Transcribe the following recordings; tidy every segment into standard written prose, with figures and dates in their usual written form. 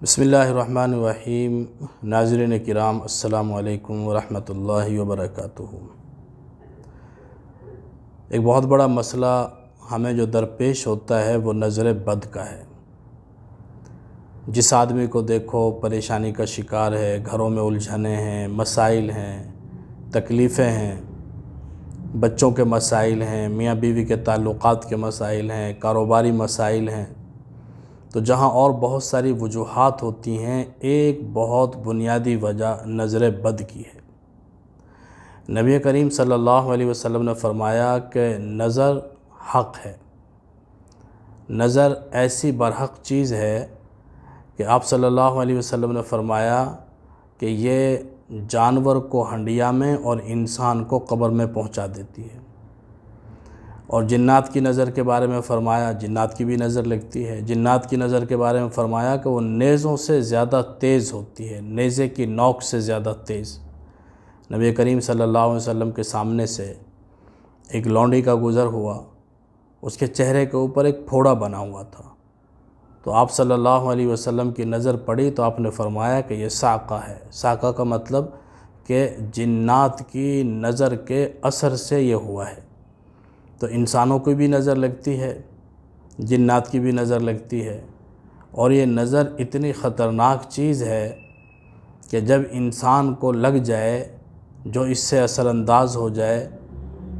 بسم اللہ الرحمن الرحیم۔ ناظرین کرام، السلام علیکم ورحمۃ اللہ وبرکاتہ۔ ایک بہت بڑا مسئلہ ہمیں جو درپیش ہوتا ہے وہ نظر بد کا ہے۔ جس آدمی کو دیکھو پریشانی کا شکار ہے، گھروں میں الجھنیں ہیں، مسائل ہیں، تکلیفیں ہیں، بچوں کے مسائل ہیں، میاں بیوی کے تعلقات کے مسائل ہیں، کاروباری مسائل ہیں، تو جہاں اور بہت ساری وجوہات ہوتی ہیں، ایک بہت بنیادی وجہ نظر بد کی ہے۔ نبی کریم صلی اللہ علیہ وسلم نے فرمایا کہ نظر حق ہے۔ نظر ایسی برحق چیز ہے کہ آپ صلی اللہ علیہ وسلم نے فرمایا کہ یہ جانور کو ہنڈیا میں اور انسان کو قبر میں پہنچا دیتی ہے۔ اور جنات کی نظر کے بارے میں فرمایا، جنات کی بھی نظر لگتی ہے۔ جنات کی نظر کے بارے میں فرمایا کہ وہ نیزوں سے زیادہ تیز ہوتی ہے، نیزے کی نوک سے زیادہ تیز۔ نبی کریم صلی اللہ علیہ وسلم کے سامنے سے ایک لونڈی کا گزر ہوا، اس کے چہرے کے اوپر ایک پھوڑا بنا ہوا تھا، تو آپ صلی اللہ علیہ وسلم کی نظر پڑی تو آپ نے فرمایا کہ یہ صاعقہ ہے۔ صاعقہ کا مطلب کہ جنات کی نظر کے اثر سے یہ ہوا ہے۔ تو انسانوں کو بھی نظر لگتی ہے، جنات کی بھی نظر لگتی ہے، اور یہ نظر اتنی خطرناک چیز ہے کہ جب انسان کو لگ جائے، جو اس سے اثر انداز ہو جائے،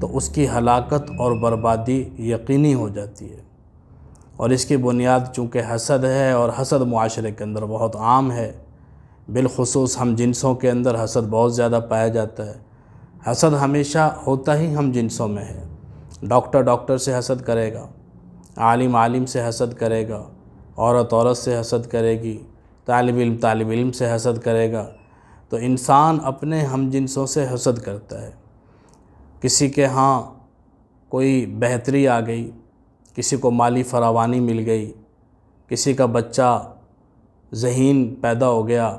تو اس کی ہلاکت اور بربادی یقینی ہو جاتی ہے۔ اور اس کی بنیاد چونکہ حسد ہے، اور حسد معاشرے کے اندر بہت عام ہے، بالخصوص ہم جنسوں کے اندر حسد بہت زیادہ پایا جاتا ہے۔ حسد ہمیشہ ہوتا ہی ہم جنسوں میں ہے۔ ڈاکٹر سے حسد کرے گا، عالم سے حسد کرے گا، عورت سے حسد کرے گی، طالب علم سے حسد کرے گا۔ تو انسان اپنے ہم جنسوں سے حسد کرتا ہے۔ کسی کے ہاں کوئی بہتری آ گئی، کسی کو مالی فراوانی مل گئی، کسی کا بچہ ذہین پیدا ہو گیا،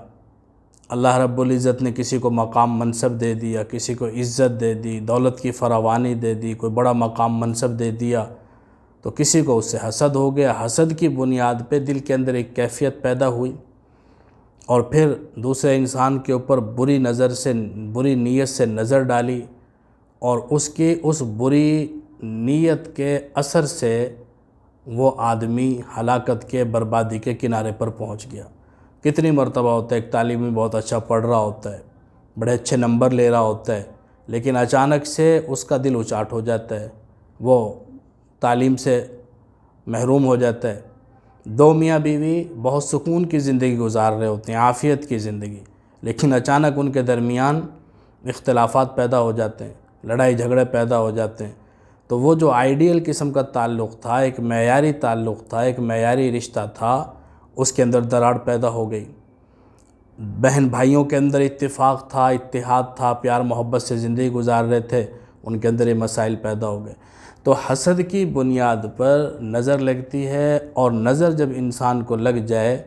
اللہ رب العزت نے کسی کو مقام منصب دے دیا، کسی کو عزت دے دی، دولت کی فراوانی دے دی، کوئی بڑا مقام منصب دے دیا، تو کسی کو اس سے حسد ہو گیا۔ حسد کی بنیاد پہ دل کے اندر ایک کیفیت پیدا ہوئی، اور پھر دوسرے انسان کے اوپر بری نیت سے نظر ڈالی، اور اس کی اس بری نیت کے اثر سے وہ آدمی ہلاکت کے، بربادی کے کنارے پر پہنچ گیا۔ کتنی مرتبہ ہوتا ہے ایک تعلیمی بہت اچھا پڑھ رہا ہوتا ہے، بڑے اچھے نمبر لے رہا ہوتا ہے، لیکن اچانک سے اس کا دل اچاٹ ہو جاتا ہے، وہ تعلیم سے محروم ہو جاتا ہے۔ دو میاں بیوی بہت سکون کی زندگی گزار رہے ہوتے ہیں، عافیت کی زندگی، لیکن اچانک ان کے درمیان اختلافات پیدا ہو جاتے ہیں، لڑائی جھگڑے پیدا ہو جاتے ہیں۔ تو وہ جو آئیڈیل قسم کا تعلق تھا، ایک معیاری تعلق تھا، ایک معیاری رشتہ تھا، اس کے اندر دراڑ پیدا ہو گئی۔ بہن بھائیوں کے اندر اتفاق تھا، اتحاد تھا، پیار محبت سے زندگی گزار رہے تھے، ان کے اندر یہ مسائل پیدا ہو گئے۔ تو حسد کی بنیاد پر نظر لگتی ہے، اور نظر جب انسان کو لگ جائے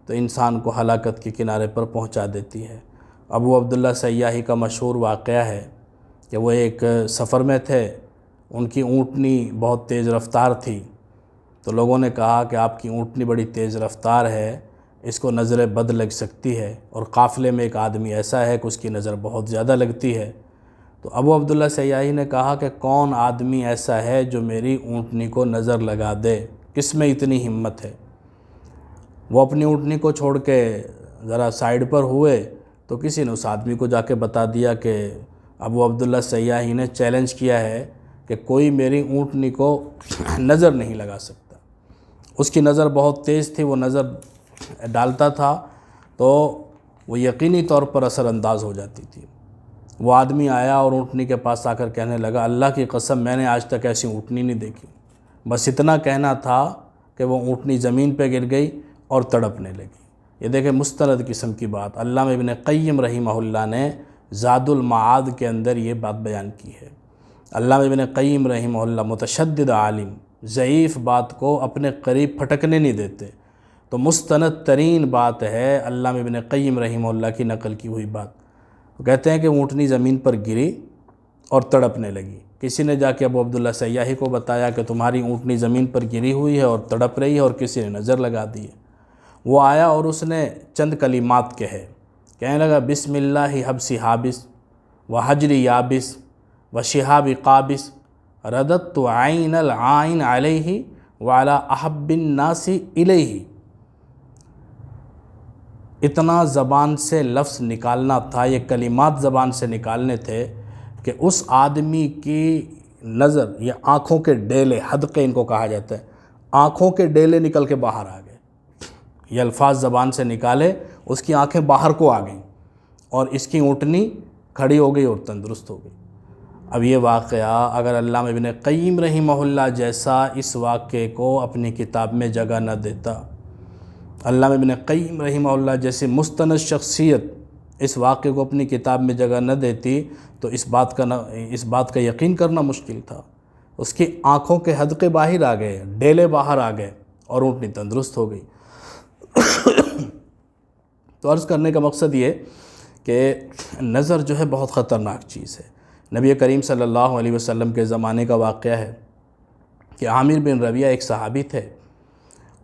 تو انسان کو ہلاکت کے کنارے پر پہنچا دیتی ہے۔ ابو عبداللہ سیاحی کا مشہور واقعہ ہے کہ وہ ایک سفر میں تھے، ان کی اونٹنی بہت تیز رفتار تھی، تو لوگوں نے کہا کہ آپ کی اونٹنی بڑی تیز رفتار ہے، اس کو نظر بد لگ سکتی ہے، اور قافلے میں ایک آدمی ایسا ہے کہ اس کی نظر بہت زیادہ لگتی ہے۔ تو ابو عبداللہ سیاحی نے کہا کہ کون آدمی ایسا ہے جو میری اونٹنی کو نظر لگا دے، کس میں اتنی ہمت ہے؟ وہ اپنی اونٹنی کو چھوڑ کے ذرا سائیڈ پر ہوئے تو کسی نے اس آدمی کو جا کے بتا دیا کہ ابو عبداللہ سیاحی نے چیلنج کیا ہے کہ کوئی میری اونٹنی کو نظر نہیں لگا سکتا۔ اس کی نظر بہت تیز تھی، وہ نظر ڈالتا تھا تو وہ یقینی طور پر اثر انداز ہو جاتی تھی۔ وہ آدمی آیا اور اونٹنی کے پاس آ کر کہنے لگا، اللہ کی قسم میں نے آج تک ایسی اونٹنی نہیں دیکھی۔ بس اتنا کہنا تھا کہ وہ اونٹنی زمین پہ گر گئی اور تڑپنے لگی۔ یہ دیکھیں مستند قسم کی بات، علامہ ابن قیم رحمہ اللہ نے زاد المعاد کے اندر یہ بات بیان کی ہے۔ علامہ ابن قیم رحمہ اللہ متشدد عالم، ضعیف بات کو اپنے قریب پھٹکنے نہیں دیتے، تو مستند ترین بات ہے علامہ ابن قیم رحمہ اللہ کی نقل کی ہوئی بات۔ وہ کہتے ہیں کہ اونٹنی زمین پر گری اور تڑپنے لگی۔ کسی نے جا کے ابو عبداللہ سیاحی کو بتایا کہ تمہاری اونٹنی زمین پر گری ہوئی ہے اور تڑپ رہی ہے، اور کسی نے نظر لگا دی ہے۔ وہ آیا اور اس نے چند کلمات کہے، کہنے لگا بسم اللہ حبسی حابس و حجری یابس و شہاب قابس رددت عین العائن علیہ وعلی احب الناس الیہ۔ اتنا زبان سے لفظ نکالنا تھا، یہ کلمات زبان سے نکالنے تھے کہ اس آدمی کی نظر، یہ آنکھوں کے ڈیلے، حدقے ان کو کہا جاتا ہے، آنکھوں کے ڈیلے نکل کے باہر آ گئے۔ یہ الفاظ زبان سے نکالے، اس کی آنکھیں باہر کو آ گئیں اور اس کی اونٹنی کھڑی ہو گئی اور تندرست ہو گئی۔ اب یہ واقعہ اگر علامہ ابن قیم رحمہ اللہ جیسا اس واقعے کو اپنی کتاب میں جگہ نہ دیتا، علامہ ابن قیم رحمہ اللہ جیسی مستند شخصیت اس واقعے کو اپنی کتاب میں جگہ نہ دیتی تو اس بات کا یقین کرنا مشکل تھا۔ اس کی آنکھوں کے حدقے باہر آ گئے، ڈیلے باہر آ گئے اور اونٹنی تندرست ہو گئی۔ تو عرض کرنے کا مقصد یہ کہ نظر جو ہے بہت خطرناک چیز ہے۔ نبی کریم صلی اللہ علیہ وسلم کے زمانے کا واقعہ ہے کہ عامر بن ربیعہ ایک صحابی تھے،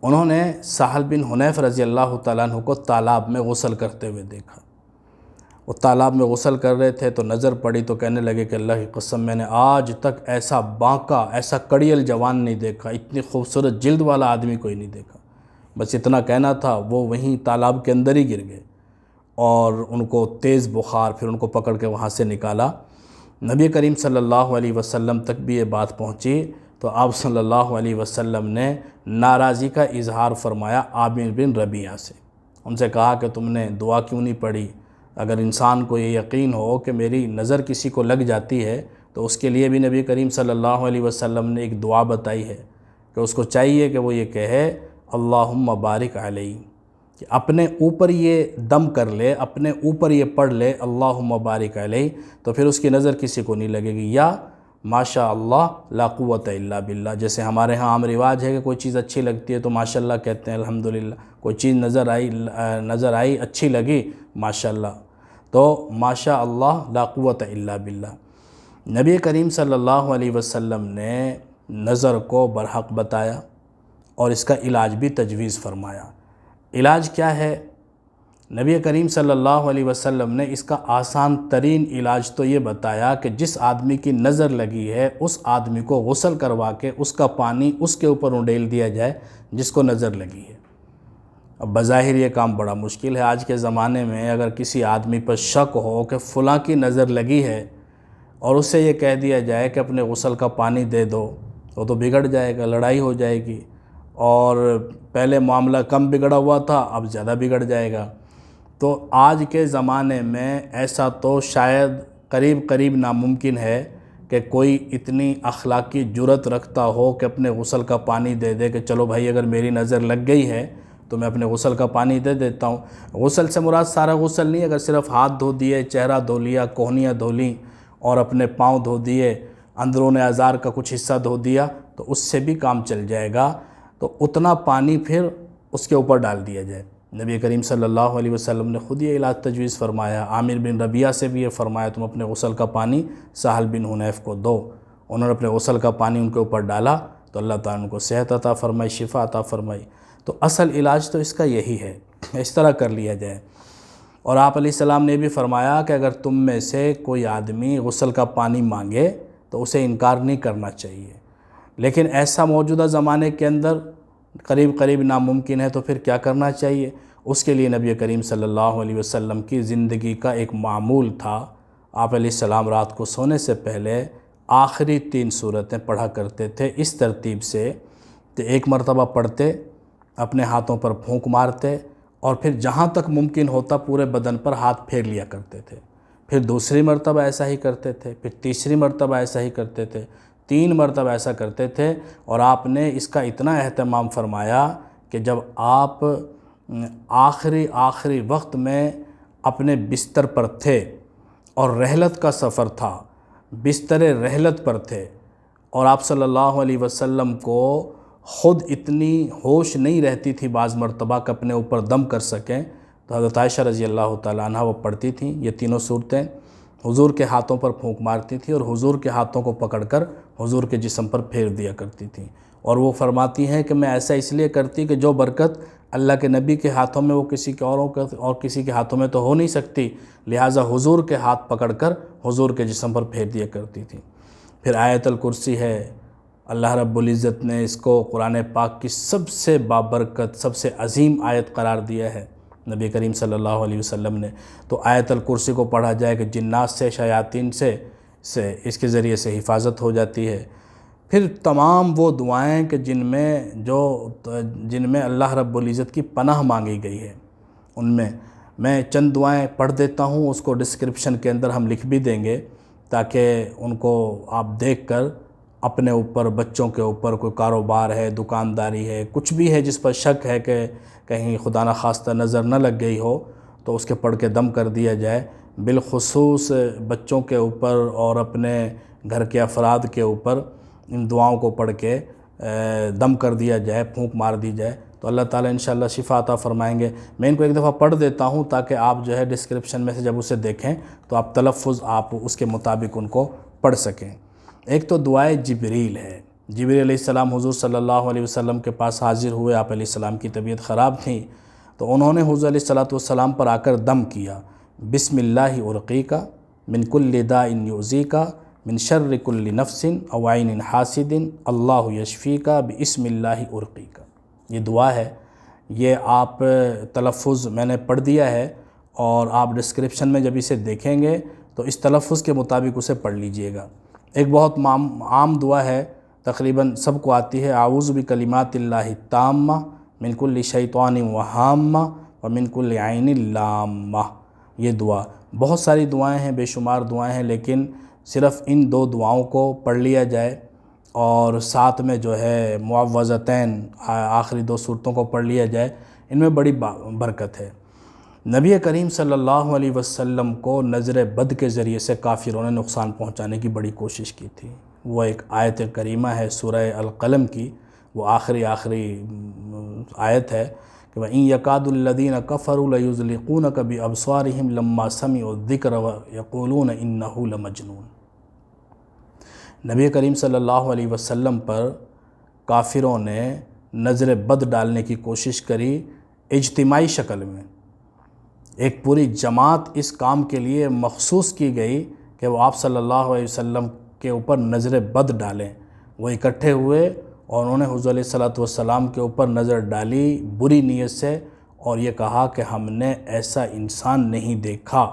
انہوں نے سہل بن حنیف رضی اللہ تعالیٰ عنہ کو تالاب میں غسل کرتے ہوئے دیکھا۔ وہ تالاب میں غسل کر رہے تھے تو نظر پڑی تو کہنے لگے کہ اللہ کی قسم میں نے آج تک ایسا بانکا، ایسا کڑیل جوان نہیں دیکھا، اتنی خوبصورت جلد والا آدمی کوئی نہیں دیکھا۔ بس اتنا کہنا تھا، وہ وہیں تالاب کے اندر ہی گر گئے اور ان کو تیز بخار، پھر ان کو پکڑ کے وہاں سے نکالا۔ نبی کریم صلی اللہ علیہ وسلم تک بھی یہ بات پہنچی تو آپ صلی اللہ علیہ وسلم نے ناراضی کا اظہار فرمایا عامر بن ربیعہ سے۔ ان سے کہا کہ تم نے دعا کیوں نہیں پڑھی؟ اگر انسان کو یہ یقین ہو کہ میری نظر کسی کو لگ جاتی ہے تو اس کے لیے بھی نبی کریم صلی اللہ علیہ وسلم نے ایک دعا بتائی ہے کہ اس کو چاہیے کہ وہ یہ کہے اللہم بارک علیہ، کہ اپنے اوپر یہ دم کر لے، اپنے اوپر یہ پڑھ لے اللہم بارک علیہ، تو پھر اس کی نظر کسی کو نہیں لگے گی۔ یا ماشاء اللہ لا قوت الا باللہ، جیسے ہمارے ہاں عام رواج ہے کہ کوئی چیز اچھی لگتی ہے تو ماشاء اللہ کہتے ہیں الحمدللہ، کوئی چیز نظر آئی اچھی لگی ماشاء اللہ، تو ماشاء اللہ لا قوت الا باللہ۔ نبی کریم صلی اللہ علیہ وسلم نے نظر کو برحق بتایا اور اس کا علاج بھی تجویز فرمایا۔ علاج کیا ہے؟ نبی کریم صلی اللہ علیہ وسلم نے اس کا آسان ترین علاج تو یہ بتایا کہ جس آدمی کی نظر لگی ہے اس آدمی کو غسل کروا کے اس کا پانی اس کے اوپر انڈیل دیا جائے جس کو نظر لگی ہے۔ اب بظاہر یہ کام بڑا مشکل ہے آج کے زمانے میں۔ اگر کسی آدمی پر شک ہو کہ فلاں کی نظر لگی ہے اور اس سے یہ کہہ دیا جائے کہ اپنے غسل کا پانی دے دو، وہ تو بگڑ جائے گا، لڑائی ہو جائے گی، اور پہلے معاملہ کم بگڑا ہوا تھا اب زیادہ بگڑ جائے گا۔ تو آج کے زمانے میں ایسا تو شاید قریب ناممکن ہے کہ کوئی اتنی اخلاقی جرت رکھتا ہو کہ اپنے غسل کا پانی دے دے کہ چلو بھائی اگر میری نظر لگ گئی ہے تو میں اپنے غسل کا پانی دے دیتا ہوں۔ غسل سے مراد سارا غسل نہیں، اگر صرف ہاتھ دھو دیے، چہرہ دھو لیا، کوہنیاں دھو لیں اور اپنے پاؤں دھو دیے، اندرون اعضاء کا کچھ حصہ دھو دیا تو اس سے بھی کام چل جائے گا۔ تو اتنا پانی پھر اس کے اوپر ڈال دیا جائے۔ نبی کریم صلی اللہ علیہ وسلم نے خود یہ علاج تجویز فرمایا۔ عامر بن ربیعہ سے بھی یہ فرمایا تم اپنے غسل کا پانی سہل بن حنیف کو دو۔ انہوں نے اپنے غسل کا پانی ان کے اوپر ڈالا تو اللہ تعالیٰ ان کو صحت عطا فرمائی، شفا عطا فرمائی۔ تو اصل علاج تو اس کا یہی ہے، اس طرح کر لیا جائے۔ اور آپ علیہ السلام نے بھی فرمایا کہ اگر تم میں سے کوئی آدمی غسل کا پانی مانگے تو اسے انکار نہیں کرنا چاہیے، لیکن ایسا موجودہ زمانے کے اندر قریب ناممکن ہے تو پھر کیا کرنا چاہیے؟ اس کے لیے نبی کریم صلی اللہ علیہ وسلم کی زندگی کا ایک معمول تھا۔ آپ علیہ السلام رات کو سونے سے پہلے آخری 3 سورتیں پڑھا کرتے تھے اس ترتیب سے کہ ایک مرتبہ پڑھتے، اپنے ہاتھوں پر پھونک مارتے اور پھر جہاں تک ممکن ہوتا پورے بدن پر ہاتھ پھیر لیا کرتے تھے، پھر دوسری مرتبہ ایسا ہی کرتے تھے، پھر تیسری مرتبہ ایسا ہی کرتے تھے، 3 مرتبہ ایسا کرتے تھے۔ اور آپ نے اس کا اتنا اہتمام فرمایا کہ جب آپ آخری وقت میں اپنے بستر پر تھے اور رحلت کا سفر تھا، بستر رحلت پر تھے اور آپ صلی اللہ علیہ وسلم کو خود اتنی ہوش نہیں رہتی تھی بعض مرتبہ کہ اپنے اوپر دم کر سکیں، تو حضرت عائشہ رضی اللہ تعالیٰ عنہ وہ پڑھتی تھیں یہ تینوں صورتیں، حضور کے ہاتھوں پر پھونک مارتی تھی اور حضور کے ہاتھوں کو پکڑ کر حضور کے جسم پر پھیر دیا کرتی تھیں۔ اور وہ فرماتی ہیں کہ میں ایسا اس لیے کرتی کہ جو برکت اللہ کے نبی کے ہاتھوں میں وہ کسی کے اور کسی کے ہاتھوں میں تو ہو نہیں سکتی، لہٰذا حضور کے ہاتھ پکڑ کر حضور کے جسم پر پھیر دیا کرتی تھی۔ پھر آیت الکرسی ہے، اللہ رب العزت نے اس کو قرآن پاک کی سب سے بابرکت، سب سے عظیم آیت قرار دیا ہے نبی کریم صلی اللہ علیہ وسلم نے۔ تو آیت الکرسی کو پڑھا جائے کہ جنات سے، شیاطین سے اس کے ذریعے سے حفاظت ہو جاتی ہے۔ پھر تمام وہ دعائیں کہ جن میں اللہ رب العزت کی پناہ مانگی گئی ہے، ان میں چند دعائیں پڑھ دیتا ہوں، اس کو ڈسکرپشن کے اندر ہم لکھ بھی دیں گے تاکہ ان کو آپ دیکھ کر اپنے اوپر، بچوں کے اوپر، کوئی کاروبار ہے، دکانداری ہے، کچھ بھی ہے جس پر شک ہے کہ کہیں خدا نخواستہ نظر نہ لگ گئی ہو تو اس کے پڑھ کے دم کر دیا جائے۔ بالخصوص بچوں کے اوپر اور اپنے گھر کے افراد کے اوپر ان دعاؤں کو پڑھ کے دم کر دیا جائے، پھونک مار دی جائے تو اللہ تعالیٰ انشاءاللہ شفا عطا فرمائیں گے۔ میں ان کو ایک دفعہ پڑھ دیتا ہوں تاکہ آپ جو ہے ڈسکرپشن میں سے جب اسے دیکھیں تو آپ تلفظ آپ اس کے مطابق ان کو پڑھ سکیں۔ ایک تو دعائے جبریل ہے۔ جبریل علیہ السلام حضور صلی اللہ علیہ وسلم کے پاس حاضر ہوئے، آپ علیہ السلام کی طبیعت خراب تھی تو انہوں نے حضور علیہ السلام پر آ کر دم کیا، بسم اللہ ارقیکا من کل داء یؤذیکا من شر کل نفس او عین حاسد اللہ یشفیکا باسم اللہ ارقیکا۔ یہ دعا ہے، یہ آپ تلفظ میں نے پڑھ دیا ہے اور آپ ڈسکرپشن میں جب اسے دیکھیں گے تو اس تلفظ کے مطابق اسے پڑھ لیجئے گا۔ ایک بہت عام دعا ہے، تقریباً سب کو آتی ہے، اعوذ بکلمات اللہ التامہ من کل شیطان وہامہ ومن کل عین لامہ۔ یہ دعا، بہت ساری دعائیں ہیں، بے شمار دعائیں ہیں، لیکن صرف ان دو دعاؤں کو پڑھ لیا جائے اور ساتھ میں جو ہے معوذتین، آخری دو صورتوں کو پڑھ لیا جائے، ان میں بڑی برکت ہے۔ نبی کریم صلی اللہ علیہ وسلم کو نظر بد کے ذریعے سے کافروں نے نقصان پہنچانے کی بڑی کوشش کی تھی۔ وہ ایک آیت کریمہ ہے سورہ القلم کی، وہ آخری آیت ہے کہ وَإِن يَكَادُ الَّذِينَ كَفَرُوا لَيُزْلِقُونَكَ بِأَبْصَارِهِمْ لَمَّا سَمِعُوا الذِّكْرَ وَيَقُولُونَ إِنَّهُ لَمَجْنُونٌ۔ نبی کریم صلی اللہ علیہ وسلم پر کافروں نے نظر بد ڈالنے کی کوشش کری اجتماعی شکل میں۔ ایک پوری جماعت اس کام کے لیے مخصوص کی گئی کہ وہ آپ صلی اللہ علیہ وسلم کے اوپر نظر بد ڈالیں۔ وہ اکٹھے ہوئے اور انہوں نے حضور علیہ السلام کے اوپر نظر ڈالی بری نیت سے، اور یہ کہا کہ ہم نے ایسا انسان نہیں دیکھا،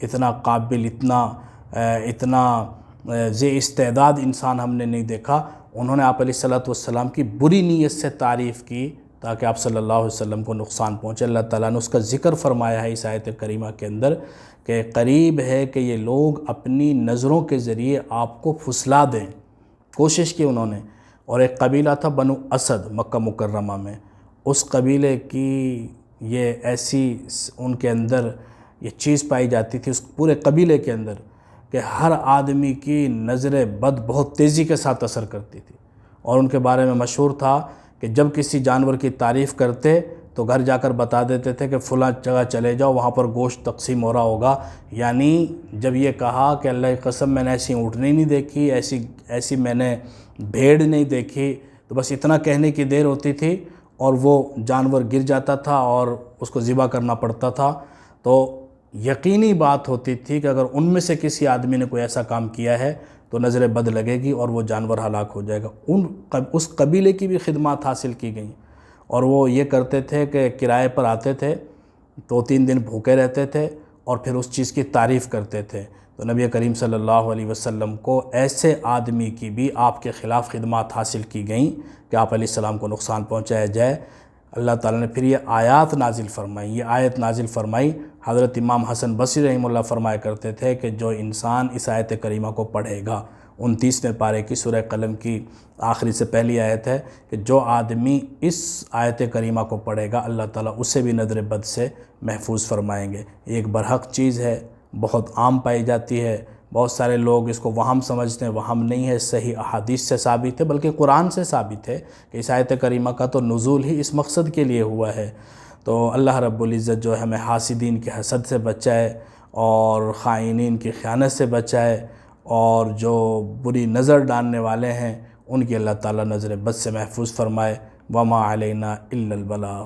اتنا قابل، اتنا ذی استعداد انسان ہم نے نہیں دیکھا۔ انہوں نے آپ علیہ السلام کی بری نیت سے تعریف کی تاکہ آپ صلی اللہ علیہ وسلم کو نقصان پہنچے۔ اللہ تعالیٰ نے اس کا ذکر فرمایا ہے اس آیت کریمہ کے اندر کہ قریب ہے کہ یہ لوگ اپنی نظروں کے ذریعے آپ کو پھسلا دیں۔ کوشش کی انہوں نے، اور ایک قبیلہ تھا بنو اسد مکہ مکرمہ میں، اس قبیلے کی یہ ایسی ان کے اندر یہ چیز پائی جاتی تھی، اس پورے قبیلے کے اندر، کہ ہر آدمی کی نظر بد بہت تیزی کے ساتھ اثر کرتی تھی، اور ان کے بارے میں مشہور تھا کہ جب کسی جانور کی تعریف کرتے تو گھر جا کر بتا دیتے تھے کہ فلاں جگہ چلے جاؤ، وہاں پر گوشت تقسیم ہو رہا ہوگا۔ یعنی جب یہ کہا کہ اللہ کی قسم میں نے ایسی اونٹنی نہیں دیکھی، ایسی میں نے بھیڑ نہیں دیکھی، تو بس اتنا کہنے کی دیر ہوتی تھی اور وہ جانور گر جاتا تھا اور اس کو ذبح کرنا پڑتا تھا۔ تو یقینی بات ہوتی تھی کہ اگر ان میں سے کسی آدمی نے کوئی ایسا کام کیا ہے تو نظر بد لگے گی اور وہ جانور ہلاک ہو جائے گا۔ اس قبیلے کی بھی خدمات حاصل کی گئیں، اور وہ یہ کرتے تھے کہ کرائے پر آتے تھے، 2-3 دن بھوکے رہتے تھے اور پھر اس چیز کی تعریف کرتے تھے۔ تو نبی کریم صلی اللہ علیہ وسلم کو ایسے آدمی کی بھی آپ کے خلاف خدمات حاصل کی گئیں کہ آپ علیہ السلام کو نقصان پہنچایا جائے۔ اللہ تعالیٰ نے پھر یہ آیات نازل فرمائی، یہ آیت نازل فرمائی۔ حضرت امام حسن بصری رحمہ اللہ فرمایا کرتے تھے کہ جو انسان اس آیت کریمہ کو پڑھے گا، 29ویں پارے کی سورہ قلم کی آخری سے پہلی آیت ہے کہ جو آدمی اس آیت کریمہ کو پڑھے گا اللہ تعالیٰ اسے بھی نظر بد سے محفوظ فرمائیں گے۔ ایک برحق چیز ہے، بہت عام پائی جاتی ہے، بہت سارے لوگ اس کو وہم سمجھتے ہیں، وہم نہیں ہے، صحیح احادیث سے ثابت ہے، بلکہ قرآن سے ثابت ہے کہ اس آیت کریمہ کا تو نزول ہی اس مقصد کے لیے ہوا ہے۔ تو اللہ رب العزت جو ہے ہمیں حاسدین کے حسد سے بچائے اور خائنین کی خیانت سے بچائے، اور جو بری نظر ڈالنے والے ہیں ان کی اللہ تعالیٰ نظر بد سے محفوظ فرمائے۔ وما علینا الا البلاغ۔